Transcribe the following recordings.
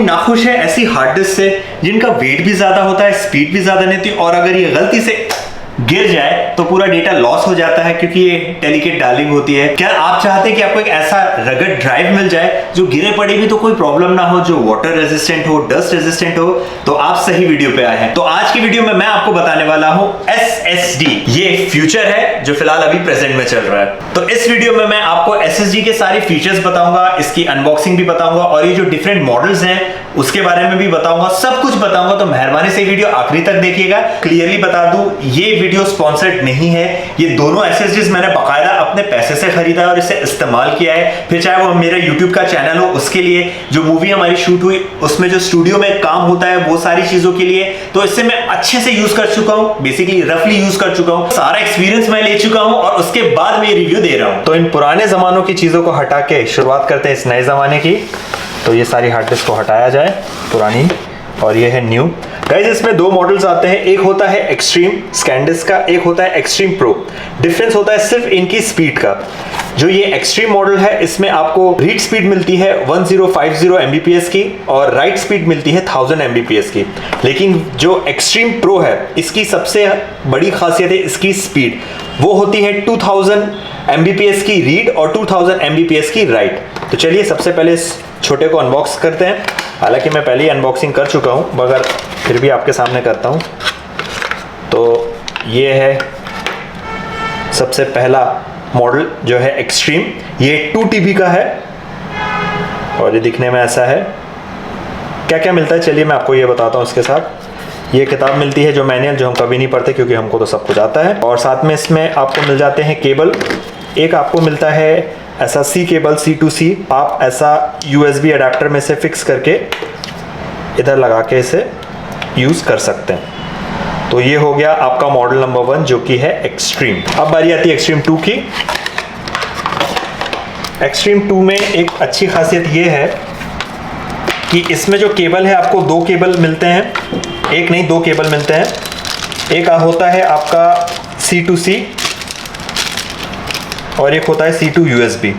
भी नाखुश है ऐसी हार्ड डिस्क से जिनका वेट भी ज्यादा होता है, स्पीड भी ज्यादा नहीं होती, और अगर ये गलती से गिर जाए तो पूरा डेटा लॉस हो जाता है क्योंकि ये डेलिकेट डार्लिंग होती है। क्या आप चाहते हैं कि आपको एक ऐसा रगड़ ड्राइव मिल जाए जो गिरे पड़े भी तो कोई प्रॉब्लम ना हो, जो वाटर रेजिस्टेंट हो, डस्ट रेजिस्टेंट हो? तो आप सही वीडियो पे आए हैं। तो आज की वीडियो में मैं आपको बताने वाला हूं SSD। ये फ्यूचर है जो फिलहाल अभी प्रेजेंट में चल रहा है। तो इस वीडियो में मैं आपको SSD के सारे फीचर्स बताऊंगा, इसकी अनबॉक्सिंग भी बताऊंगा, और ये जो डिफरेंट मॉडल्स हैं उसके बारे में भी बताऊंगा, सब कुछ बताऊंगा। तो मेहरबानी से वीडियो आखिरी तक देखिएगा। क्लियरली बता दूं, ये वीडियो स्पॉन्सर्ड नहीं है। ये दोनों SSDs मैंने बाकायदा अपने पैसे से खरीदा और इसे इस्तेमाल किया है। फिर चाहे वो मेरा YouTube का चैनल हो उसके लिए, जो मूवी हमारी शूट हुई उसमें जो स्टूडियो में काम होता है वो सारी चीजों के लिए, तो इससे मैं अच्छे से यूज कर चुका हूं, बेसिकली रफली यूज कर चुका हूं, सारा एक्सपीरियंस मैं ले चुका हूं और उसके बाद मैं रिव्यू दे रहा हूं। तो इन पुराने जमानों की चीजों को हटा के शुरुआत करते हैं इस नए जमाने की। तो ये सारी हार्ड डिस्क को हटाया जाए, पुरानी, और ये है न्यू। गाइस, इसमें दो मॉडल्स आते हैं, एक होता है एक्सट्रीम स्कैनडिस्क का, एक होता है एक्सट्रीम प्रो। डिफरेंस होता है सिर्फ इनकी स्पीड का। जो ये एक्सट्रीम मॉडल है इसमें आपको रीड स्पीड मिलती है 1050 Mbps की और राइट स्पीड मिलती है 1000 Mbps की। लेकिन जो एक्सट्रीम प्रो है इसकी सबसे बड़ी खासियत है इसकी स्पीड, वो होती है 2000 Mbps की रीड और 2000 Mbps की राइट। तो चलिए सबसे पहले इस छोटे को अनबॉक्स करते हैं। हालांकि मैं पहले ही अनबॉक्सिंग कर चुका हूं, मगर फिर भी आपके सामने करता हूं। तो ये है सबसे पहला मॉडल जो है एक्सट्रीम। ये 2 TB का है और ये दिखने में ऐसा है। क्या क्या मिलता है चलिए मैं आपको ये बताता हूँ। इसके साथ ये किताब मिलती है जो मैनुअल, जो हम कभी नहीं पढ़ते क्योंकि हमको तो सब कुछ आता है। और साथ में इसमें आपको मिल जाते हैं केबल। एक आपको मिलता है ऐसा C केबल, C2C। आप ऐसा USB अडेप्टर में से फिक्स करके इधर लगा के इसे यूज़ कर सकते हैं। तो ये हो गया आपका मॉडल नंबर 1 जो कि है एक्सट्रीम। अब बारी आती है एक्सट्रीम 2 की। एक्सट्रीम 2 में एक अच्छी खासियत ये है कि इसमें जो केबल है आपको 2 केबल मिलते हैं, एक नहीं 2 केबल मिलते हैं। एक होता है आपका C2C और एक होता है C2 USB।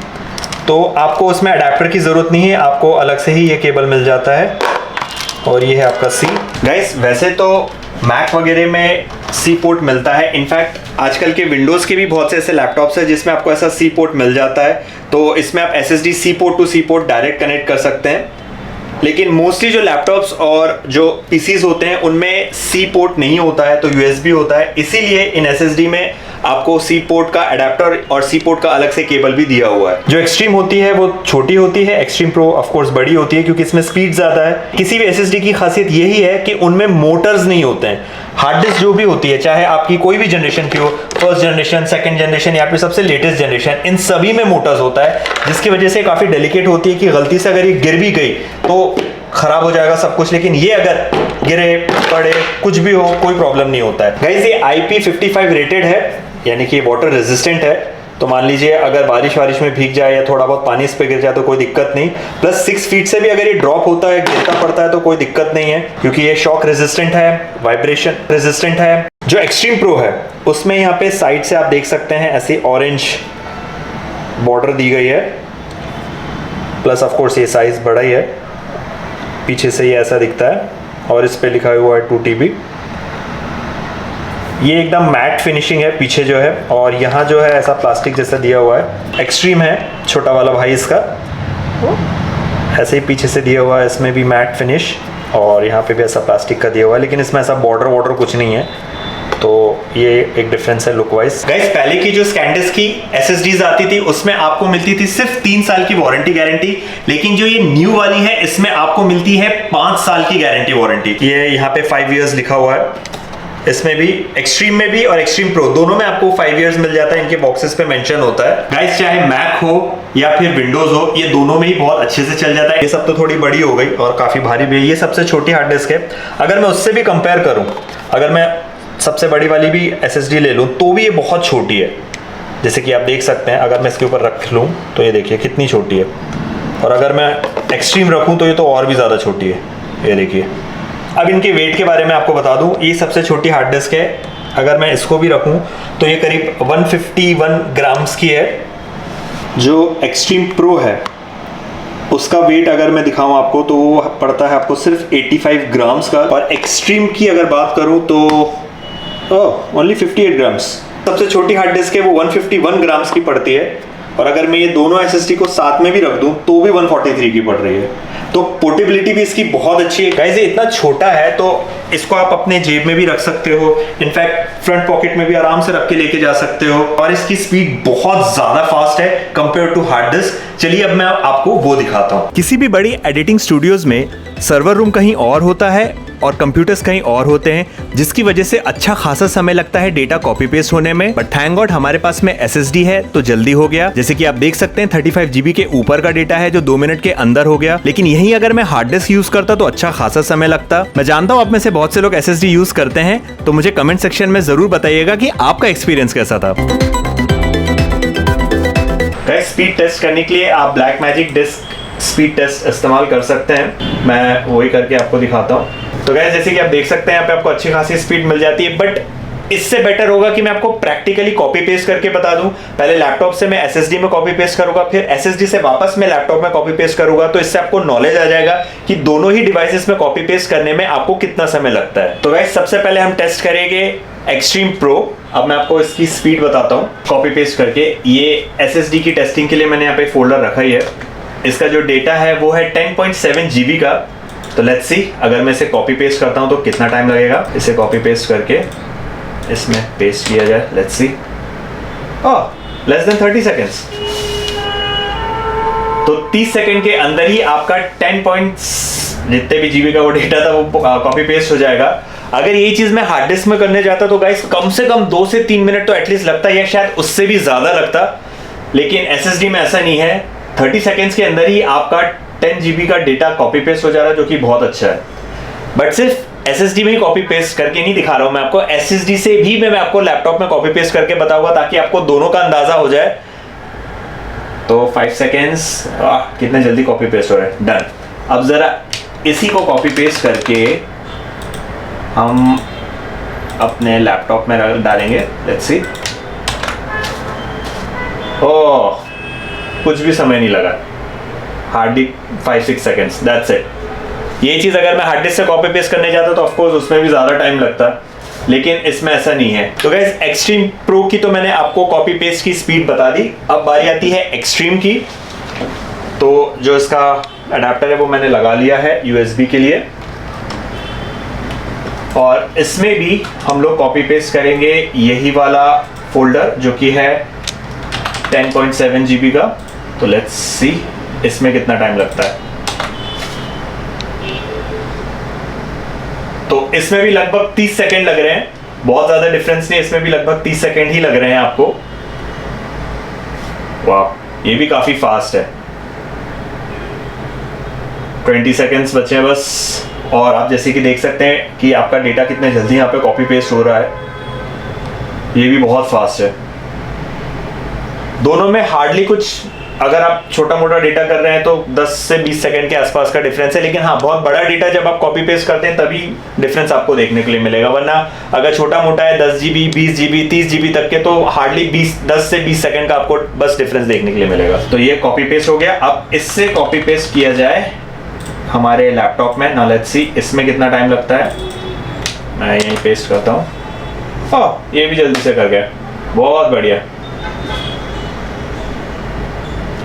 तो आपको उसमें अडेप्टर की ज़रूरत नहीं है, आपको अलग से ही ये केबल मिल जाता है। और ये है आपका C। गाइस, वैसे तो मैक वगैरह में C पोर्ट मिलता है। इनफैक्ट आजकल के विंडोज़ के भी बहुत से ऐसे लैपटॉप्स हैं जिसमें आपको ऐसा C पोर्ट मिल जाता है। तो इसमें आप SSD C port to C port direct connect कर सकते हैं। लेकिन मोस्टली जो लैपटॉप्स और जो PCs होते हैं उनमें C पोर्ट नहीं होता है, तो USB होता है। इसीलिए इन SSD में आपको C पोर्ट का अडेप्टर और C पोर्ट का अलग से केबल भी दिया हुआ है। जो एक्सट्रीम होती है वो छोटी होती है, एक्सट्रीम प्रो ऑफ कोर्स बड़ी होती है क्योंकि इसमें स्पीड ज़्यादा है। किसी भी SSD की खासियत यही है कि उनमें मोटर्स नहीं होते हैं। हार्ड डिस्क जो भी होती है, चाहे आपकी कोई भी जनरेशन की हो, फर्स्ट जनरेशन, सेकंड जनरेशन या फिर सबसे लेटेस्ट जनरेशन, इन सभी में मोटर्स होता है, जिसकी वजह से काफ़ी डेलिकेट होती है कि गलती से अगर ये गिर भी गई तो खराब हो जाएगा सब कुछ। लेकिन ये अगर गिरे पड़े कुछ भी हो कोई प्रॉब्लम नहीं होता है। गाइस, ये IP55 रेटेड है, यानी कि वाटर रेजिस्टेंट है। तो मान लीजिए अगर बारिश में भीग जाए या थोड़ा बहुत पानी इस पे गिर जाए तो कोई दिक्कत नहीं। प्लस 6 फीट से भी अगर ये ड्रॉप होता है, गिरता पड़ता है तो कोई दिक्कत नहीं है क्योंकि ये शॉक रेजिस्टेंट है, वाइब्रेशन रेजिस्टेंट है। जो एक्सट्रीम प्रो है उसमें यहाँ पे साइड से आप देख सकते हैं ऐसी ऑरेंज बॉर्डर दी गई है। प्लस ऑफ कोर्स ये साइज बड़ा ही है, पीछे से ये ऐसा दिखता है और इस पे लिखा हुआ है 2 TB। ये एकदम मैट फिनिशिंग है पीछे जो है, और यहाँ जो है ऐसा प्लास्टिक जैसा दिया हुआ है। एक्सट्रीम है छोटा वाला भाई इसका, ऐसे ही पीछे से दिया हुआ है, इसमें भी मैट फिनिश और यहाँ पे भी ऐसा प्लास्टिक का दिया हुआ है, लेकिन इसमें ऐसा बॉर्डर कुछ नहीं है। तो ये एक डिफरेंस है लुक वाइज। गाइस, पहले की जो स्कैनडिस्क की SSDs आती थी उसमें आपको मिलती थी सिर्फ 3 साल की वारंटी गारंटी, लेकिन जो ये न्यू वाली है इसमें आपको मिलती है 5 साल की गारंटी वारंटी। ये यहाँ पे 5 इयर्स लिखा हुआ है। इसमें भी, एक्सट्रीम में भी और एक्सट्रीम प्रो दोनों में आपको 5 इयर्स मिल जाता है, इनके बॉक्सेस पे मेंशन होता है। गाइस, चाहे मैक हो या फिर विंडोज हो, ये दोनों में ही बहुत अच्छे से चल जाता है। ये सब तो थोड़ी बड़ी हो गई और काफी भारी भी है। ये सबसे छोटी हार्ड डिस्क है। अगर मैं उससे भी कंपेयर करूं, अगर मैं सबसे बड़ी वाली भी SSD ले लूं तो भी ये बहुत छोटी है। जैसे कि आप देख सकते हैं, अगर मैं इसके ऊपर रख लूं तो ये देखिए कितनी छोटी है, और अगर मैं एक्सट्रीम रखूं तो ये तो और भी ज़्यादा छोटी है। ये देखिए। अब इनके वेट के बारे में आपको बता दूं, ये सबसे छोटी हार्ड डिस्क है। अगर मैं इसको भी रखूं तो ये करीब 151 ग्राम्स की है। जो एक्सट्रीम प्रो है उसका वेट अगर मैं दिखाऊं आपको तो वो पड़ता है आपको सिर्फ 85 ग्राम्स का, और एक्सट्रीम की अगर बात करूं तो ओनली 58 ग्राम्स। सबसे छोटी हार्ड डिस्क है वो 151 ग्राम्स की पड़ती है, और अगर मैं ये दोनों SSD को साथ में भी रख दूं तो भी 143 की पड़ रही है। तो पोर्टेबिलिटी भी इसकी बहुत अच्छी है गाइस। ये इतना छोटा है तो इसको आप अपने जेब में भी रख सकते हो, इनफैक्ट फ्रंट पॉकेट में भी आराम से रख के लेके जा सकते हो, और इसकी स्पीड बहुत ज्यादा फास्ट है कंपेयर टू हार्ड डिस्क। चलिए अब मैं आपको वो दिखाता हूँ। किसी भी बड़ी एडिटिंग स्टूडियोज में सर्वर रूम कहीं और होता है और कंप्यूटर्स कहीं और होते हैं, जिसकी वजह से अच्छा खासा समय लगता है डेटा कॉपी पेस्ट होने में। बट थैंक गॉड हमारे पास में SSD है तो जल्दी हो गया। जैसे कि आप देख सकते हैं 35 GB के ऊपर का डेटा है जो 2 मिनट के अंदर हो गया। लेकिन यही अगर मैं हार्ड डिस्क यूज करता तो अच्छा खासा समय लगता। मैं जानता हूँ आप में से बहुत से लोग SSD यूज करते हैं, तो मुझे कमेंट सेक्शन में जरूर बताइएगा कि आपका एक्सपीरियंस कैसा था। स्पीड टेस्ट करने के लिए आप ब्लैकमैजिक डिस्क स्पीड टेस्ट इस्तेमाल कर सकते हैं। मैं वही करके आपको दिखाता हूँ। तो गाइस जैसे कि आप देख सकते हैं यहाँ पे आपको अच्छी खासी स्पीड मिल जाती है, बट इससे बेटर होगा कि मैं आपको प्रैक्टिकली कॉपी पेस्ट करके बता दूं। पहले लैपटॉप से मैं SSD में कॉपी पेस्ट करूंगा, फिर SSD से वापस मैं लैपटॉप में कॉपी पेस्ट करूंगा, तो इससे आपको नॉलेज आ जाएगा कि दोनों ही डिवाइसेस में कॉपी पेस्ट करने में आपको कितना समय लगता है। तो गाइस सबसे पहले हम टेस्ट करेंगे एक्सट्रीम प्रो। अब मैं आपको इसकी स्पीड बताता हूँ कॉपी पेस्ट करके। ये SSD की टेस्टिंग के लिए मैंने यहाँ पे फोल्डर रखा ही है। इसका जो डेटा है वो है 10.7 GB का। तो लेट्स सी अगर मैं इसे कॉपी पेस्ट करता हूँ तो कितना टाइम लगेगा। इसे कॉपी पेस्ट करके इसमें पेस्ट किया जाए। Let's see, less than 30 seconds. तो 30 सेकेंड के अंदर ही आपका 10 जितने भी GB का वो डेटा था वो कॉपी पेस्ट हो जाएगा। अगर यही चीज मैं हार्ड डिस्क में करने जाता तो गाइस कम से कम 2 से 3 मिनट तो एटलीस्ट लगता है, या शायद उससे भी ज्यादा लगता। लेकिन SSD में ऐसा नहीं है, 30 सेकेंड्स के अंदर ही आपका 10 GB का डेटा कॉपी पेस्ट हो जा रहा है, जो कि बहुत अच्छा है। बट सिर्फ SSD में ही कॉपी पेस्ट करके नहीं दिखा रहा हूं मैं आपको, SSD से भी मैं आपको लैपटॉप में कॉपी पेस्ट करके बताऊंगा ताकि आपको दोनों का अंदाजा हो जाए। तो 5 सेकेंड्स, कितने जल्दी कॉपी पेस्ट हो रहा है। डन। अब जरा इसी को कॉपी पेस्ट करके हम अपने लैपटॉप में डालेंगे। लेट्स सी, ओह कुछ भी समय नहीं लगा, हार्डली 5-6 सेकेंड्स, दैट्स इट। ये चीज अगर मैं हार्ड डिस्क से कॉपी पेस्ट करने जाता तो ऑफ कोर्स उसमें भी ज्यादा टाइम लगता, लेकिन इसमें ऐसा नहीं है। तो गाइस एक्सट्रीम प्रो की तो मैंने आपको कॉपी पेस्ट की स्पीड बता दी। अब बारी आती है एक्सट्रीम की। तो जो इसका अडेप्टर है वो मैंने लगा लिया है USB के लिए, और इसमें भी हम लोग कॉपी पेस्ट करेंगे यही वाला फोल्डर जो कि है 10.7 GB का। तो लेट्स सी इसमें कितना टाइम लगता है। तो इसमें भी लगभग 30 सेकेंड लग रहे हैं, बहुत ज्यादा डिफरेंस नहीं, इसमें भी लगभग 30 सेकेंड ही लग रहे हैं आपको। वाह, ये भी काफी फास्ट है। 20 सेकेंड्स बचे हैं बस, और आप जैसे कि देख सकते हैं कि आपका डेटा कितने जल्दी यहाँ पे कॉपी पेस्ट हो रहा है। ये भी बहुत फास्ट है। दोनों में हार्डली कुछ, अगर आप छोटा मोटा डेटा कर रहे हैं तो 10 से 20 सेकंड के आसपास का डिफरेंस है, लेकिन हाँ बहुत बड़ा डेटा जब आप कॉपी पेस्ट करते हैं तभी डिफरेंस आपको देखने के लिए मिलेगा। वरना अगर छोटा मोटा है 10 GB, 20 GB, 30 GB तक के, तो हार्डली 10 से 20 सेकंड का आपको बस डिफरेंस देखने के लिए मिलेगा। तो ये कॉपी पेस्ट हो गया। अब इससे कॉपी पेस्ट किया जाए हमारे लैपटॉप में। नाउ लेट्स सी इसमें कितना टाइम लगता है। मैं यहीं पेस्ट करता हूँ। ये भी जल्दी से कर गया, बहुत बढ़िया।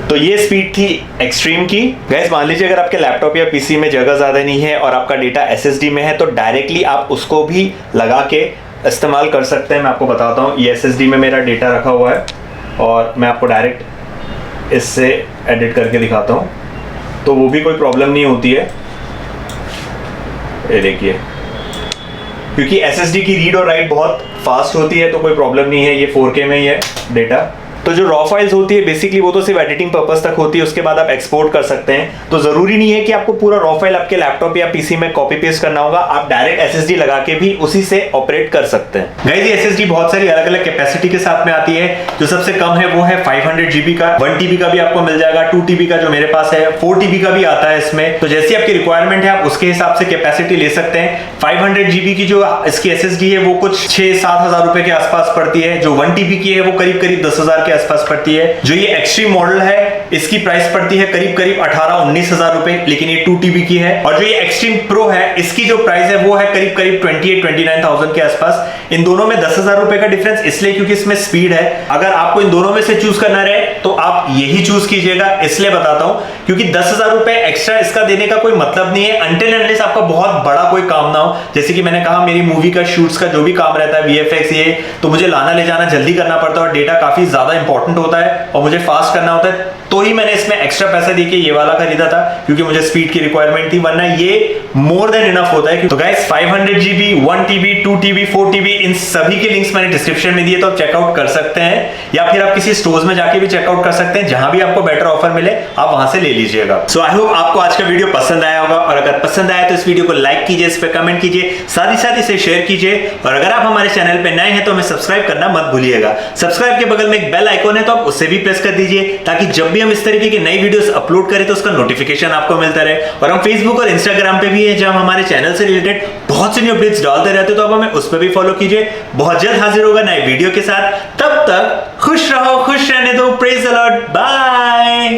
तो ये स्पीड थी एक्सट्रीम की। गाइस मान लीजिए अगर आपके लैपटॉप या पीसी में जगह ज़्यादा नहीं है और आपका डेटा SSD में है, तो डायरेक्टली आप उसको भी लगा के इस्तेमाल कर सकते हैं। मैं आपको बताता हूँ, ये SSD में मेरा डेटा रखा हुआ है और मैं आपको डायरेक्ट इससे एडिट करके दिखाता हूँ, तो वो भी कोई प्रॉब्लम नहीं होती है। ये देखिए, क्योंकि SSD की रीड और राइट बहुत फास्ट होती है तो कोई प्रॉब्लम नहीं है। ये 4K में ही है डेटा। तो जो रॉ फाइल्स होती है बेसिकली वो तो सिर्फ एडिटिंग पर्पस तक होती है, उसके बाद आप एक्सपोर्ट कर सकते हैं। तो जरूरी नहीं है कि आपको पूरा रॉ फाइल आपके लैपटॉप या पीसी में कॉपी पेस्ट करना होगा, आप डायरेक्ट SSD लगा के भी उसी से ऑपरेट कर सकते हैं। गाइस ये SSD बहुत सारी अलग अलग कैपेसिटी के साथ में आती है। जो सबसे कम है वो है 500 GB का, 1 TB का भी आपको मिल जाएगा, 2 TB का जो मेरे पास है, 4 TB का भी आता है इसमें। तो जैसी आपकी रिक्वायरमेंट है आप उसके हिसाब से कैपेसिटी ले सकते हैं। 500 GB की जो इसकी SSD है वो कुछ 6-7 हजार रुपए के आसपास पड़ती है। जो 1 TB की है वो करीब 10,000 के आसपास पड़ती है। जो ये एक्सट्रीम मॉडल है इसकी प्राइस पड़ती है करीब करीब 18-19 हजार रुपए, लेकिन ये 2 TB की है। और जो ये एक्सट्रीम प्रो है इसकी जो प्राइस है वो है करीब करीब 28-29,000 के आसपास। इन दोनों में 10,000 रुपए का डिफरेंस इसलिए क्योंकि इसमें स्पीड है। अगर आपको इन दोनों में से चूज करना रहे तो आप यही चूज कीजिएगा। इसलिए बताता हूं क्योंकि 10,000 रुपए एक्स्ट्रा इसका देने का कोई मतलब नहीं है अनटिल अनलेस आपका बहुत बड़ा कोई काम ना हो। जैसे कि मैंने कहा मेरी मूवी का शूट्स का जो भी काम रहता है VFX ये, तो मुझे लाना ले जाना जल्दी करना पड़ता है और डेटा काफी ज्यादा इंपॉर्टेंट होता है और मुझे फास्ट करना होता है, तो ही मैंने इसमें एक्स्ट्रा पैसा देके ये वाला खरीदा था क्योंकि मुझे स्पीड की रिक्वायरमेंट थी, वरना ये मोर देन इनफ होता है। तो guys 500 GB 1 TB 2 TB 4 TB इन सभी के लिंक्स मैंने डिस्क्रिप्शन में दिए, तो आप चेकआउट कर सकते हैं या फिर आप किसी स्टोर्स में जाके भी चेकआउट कर सकते हैं। जहां भी आपको बेटर ऑफर मिले आप वहां से ले लीजिएगा। सो आई होप आपको आज का वीडियो पसंद आया होगा, और अगर पसंद आया तो इस वीडियो को लाइक कीजिए, इस पर कमेंट कीजिए, साथ ही इसे शेयर कीजिए। और अगर आप हमारे चैनल पे नए हैं तो हमें सब्सक्राइब करना मत भूलिएगा। सब्सक्राइब के बगल में एक बेल आइकॉन है तो आप उससे भी प्रेस कर दीजिए ताकि जब भी हम इस तरीके की नई वीडियोस अपलोड करें तो उसका नोटिफिकेशन आपको मिलता रहे। और हम फेसबुक और इंस्टाग्राम पे भी है जहां हमारे चैनल से रिलेटेड बहुत सी न्यू अपडेट्स डालते रहते हैं, तो आप हमें उस पर भी फॉलो कीजिए। बहुत जल्द हाजिर होगा नए वीडियो के साथ, तब तक खुश रहो, खुश रहने दो। Praise the lord, bye.